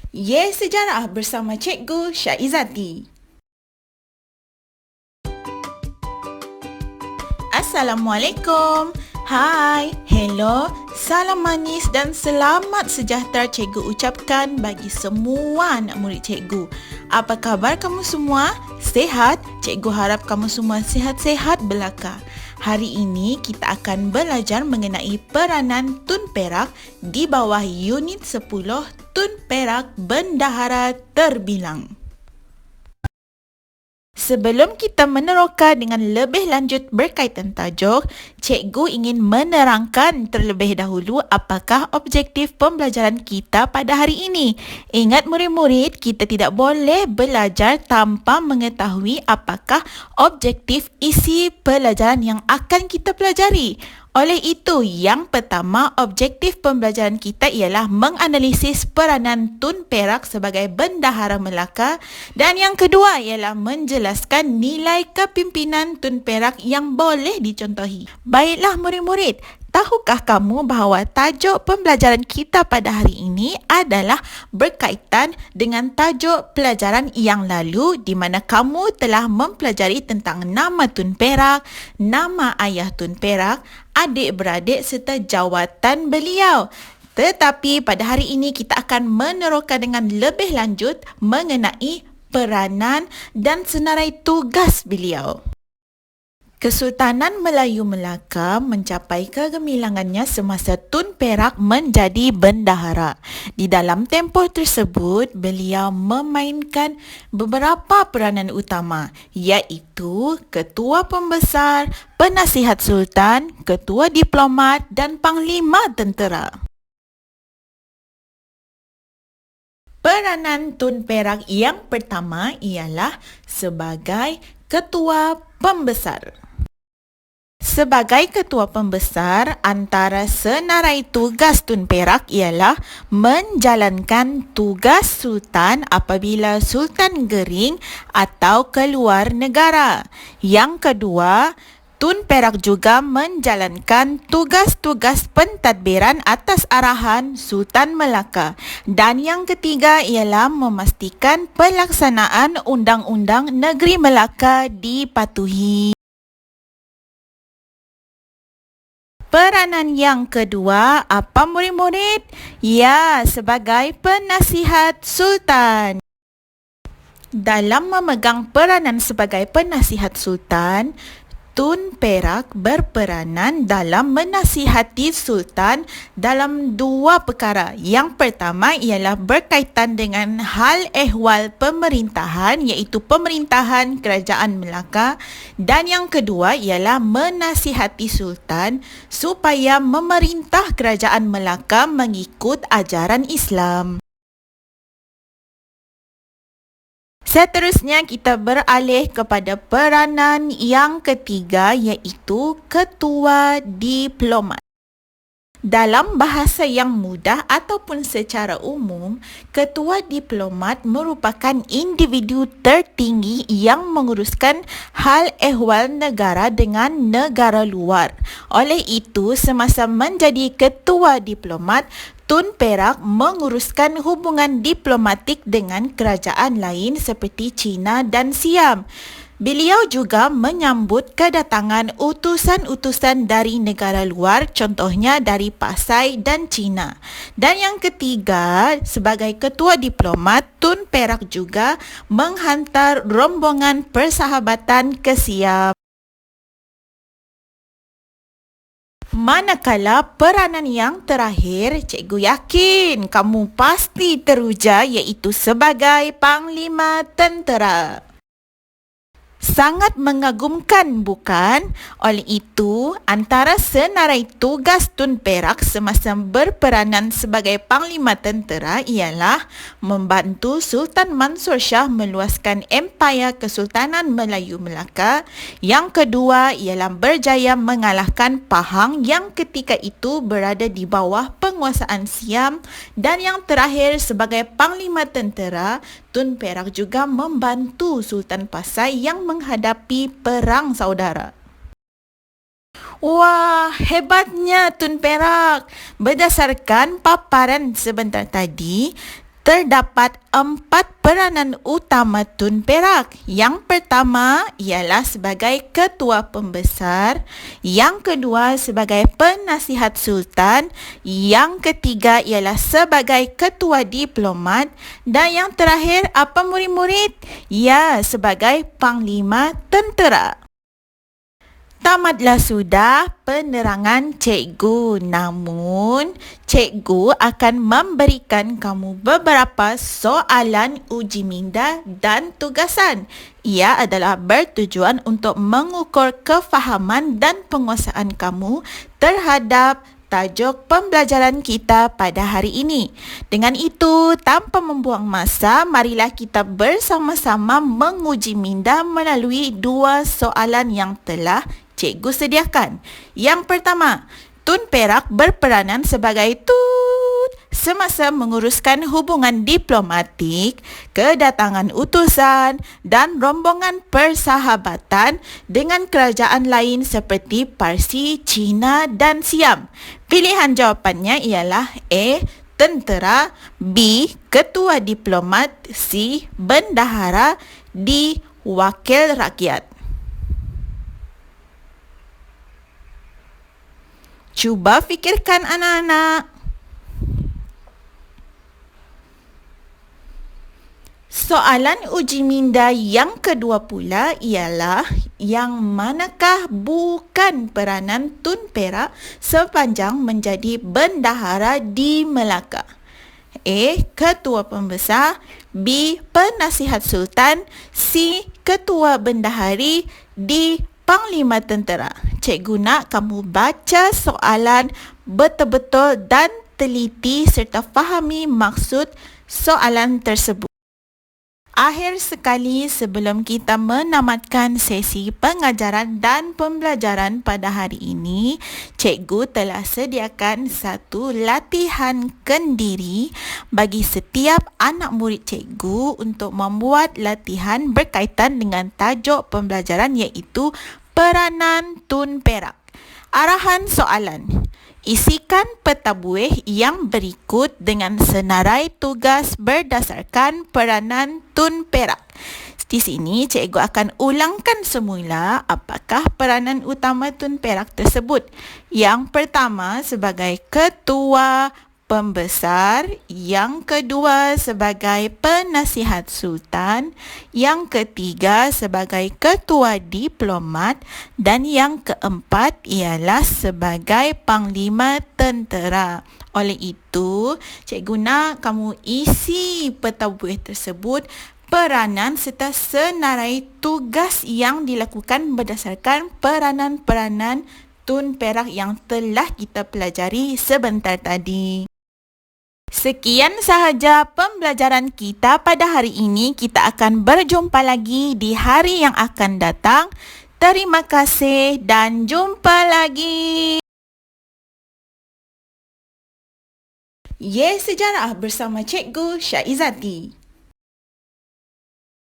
Ye Sejarah bersama Cikgu Syaizati. Assalamualaikum. Hai, hello, salam manis dan selamat sejahtera Cikgu ucapkan bagi semua anak murid Cikgu. Apa khabar kamu semua? Sehat? Cikgu harap kamu semua sihat-sihat belaka. Hari ini kita akan belajar mengenai peranan Tun Perak di bawah unit 10 Tun Perak Bendahara Terbilang. Sebelum kita meneroka dengan lebih lanjut berkaitan tajuk, cikgu ingin menerangkan terlebih dahulu apakah objektif pembelajaran kita pada hari ini. Ingat murid-murid, kita tidak boleh belajar tanpa mengetahui apakah objektif isi pelajaran yang akan kita pelajari. Oleh itu, yang pertama, objektif pembelajaran kita ialah menganalisis peranan Tun Perak sebagai Bendahara Melaka, dan yang kedua ialah menjelaskan nilai kepimpinan Tun Perak yang boleh dicontohi. Baiklah murid-murid, tahukah kamu bahawa tajuk pembelajaran kita pada hari ini adalah berkaitan dengan tajuk pelajaran yang lalu di mana kamu telah mempelajari tentang nama Tun Perak, nama ayah Tun Perak, adik-beradik serta jawatan beliau. Tetapi pada hari ini kita akan meneroka dengan lebih lanjut mengenai peranan dan senarai tugas beliau. Kesultanan Melayu Melaka mencapai kegemilangannya semasa Tun Perak menjadi bendahara. Di dalam tempoh tersebut, beliau memainkan beberapa peranan utama, iaitu Ketua Pembesar, Penasihat Sultan, Ketua Diplomat dan Panglima Tentera. Peranan Tun Perak yang pertama ialah sebagai Ketua Pembesar. Sebagai Ketua Pembesar, antara senarai tugas Tun Perak ialah menjalankan tugas Sultan apabila Sultan gering atau keluar negara. Yang kedua, Tun Perak juga menjalankan tugas-tugas pentadbiran atas arahan Sultan Melaka. Dan yang ketiga ialah memastikan pelaksanaan Undang-Undang Negeri Melaka dipatuhi. Peranan yang kedua, apa murid-murid? Ya, sebagai penasihat Sultan. Dalam memegang peranan sebagai penasihat Sultan, Tun Perak berperanan dalam menasihati Sultan dalam dua perkara. Yang pertama ialah berkaitan dengan hal ehwal pemerintahan, iaitu pemerintahan Kerajaan Melaka, dan yang kedua ialah menasihati Sultan supaya memerintah Kerajaan Melaka mengikut ajaran Islam. Seterusnya kita beralih kepada peranan yang ketiga, iaitu Ketua Diplomat. Dalam bahasa yang mudah ataupun secara umum, Ketua Diplomat merupakan individu tertinggi yang menguruskan hal ehwal negara dengan negara luar. Oleh itu, semasa menjadi Ketua Diplomat, Tun Perak menguruskan hubungan diplomatik dengan kerajaan lain seperti China dan Siam. Beliau juga menyambut kedatangan utusan-utusan dari negara luar, contohnya dari Pasai dan China. Dan yang ketiga, sebagai Ketua Diplomat, Tun Perak juga menghantar rombongan persahabatan ke Siam. Manakala peranan yang terakhir, cikgu yakin kamu pasti teruja, iaitu sebagai Panglima Tentera. Sangat mengagumkan, bukan? Oleh itu, antara senarai tugas Tun Perak semasa berperanan sebagai Panglima Tentera ialah membantu Sultan Mansur Shah meluaskan empayar Kesultanan Melayu Melaka. Yang kedua ialah berjaya mengalahkan Pahang yang ketika itu berada di bawah penguasaan Siam. Dan yang terakhir, sebagai Panglima Tentera, Tun Perak juga membantu Sultan Pasai yang menghadapi perang saudara. Wah, hebatnya Tun Perak. Berdasarkan paparan sebentar tadi, Terdapat 4 peranan utama Tun Perak. Yang pertama ialah sebagai ketua pembesar, yang kedua sebagai penasihat sultan, yang ketiga ialah sebagai ketua diplomat, dan yang terakhir apa murid-murid? Ya, sebagai panglima tentera. Tamatlah sudah penerangan cikgu. Namun, cikgu akan memberikan kamu beberapa soalan uji minda dan tugasan. Ia adalah bertujuan untuk mengukur kefahaman dan penguasaan kamu terhadap tajuk pembelajaran kita pada hari ini. Dengan itu, tanpa membuang masa, marilah kita bersama-sama menguji minda melalui 2 soalan yang telah cikgu sediakan. Yang pertama, Tun Perak berperanan sebagai tut semasa menguruskan hubungan diplomatik, kedatangan utusan dan rombongan persahabatan dengan kerajaan lain seperti Parsi, China dan Siam. Pilihan jawapannya ialah A. Tentera, B. Ketua diplomat, C. Bendahara, D. Wakil rakyat. Cuba fikirkan anak-anak. Soalan uji minda yang kedua pula ialah yang manakah bukan peranan Tun Perak sepanjang menjadi bendahara di Melaka? A. Ketua pembesar, B. Penasihat sultan, C. Ketua bendahari, D. Panglima tentera. Cikgu nak kamu baca soalan betul-betul dan teliti serta fahami maksud soalan tersebut. Akhir sekali, sebelum kita menamatkan sesi pengajaran dan pembelajaran pada hari ini, cikgu telah sediakan satu latihan kendiri bagi setiap anak murid cikgu untuk membuat latihan berkaitan dengan tajuk pembelajaran iaitu peranan Tun Perak. Arahan soalan. Isikan peta buih yang berikut dengan senarai tugas berdasarkan peranan Tun Perak. Di sini, cikgu akan ulangkan semula apakah peranan utama Tun Perak tersebut. Yang pertama sebagai ketua pembesar, yang kedua sebagai penasihat sultan, yang ketiga sebagai ketua diplomat dan yang keempat ialah sebagai panglima tentera. Oleh itu, cikgu nak kamu isi peta buih tersebut peranan serta senarai tugas yang dilakukan berdasarkan peranan-peranan Tun Perak yang telah kita pelajari sebentar tadi. Sekian sahaja pembelajaran kita pada hari ini. Kita akan berjumpa lagi di hari yang akan datang. Terima kasih dan jumpa lagi. Sejarah bersama Cikgu Syaizati.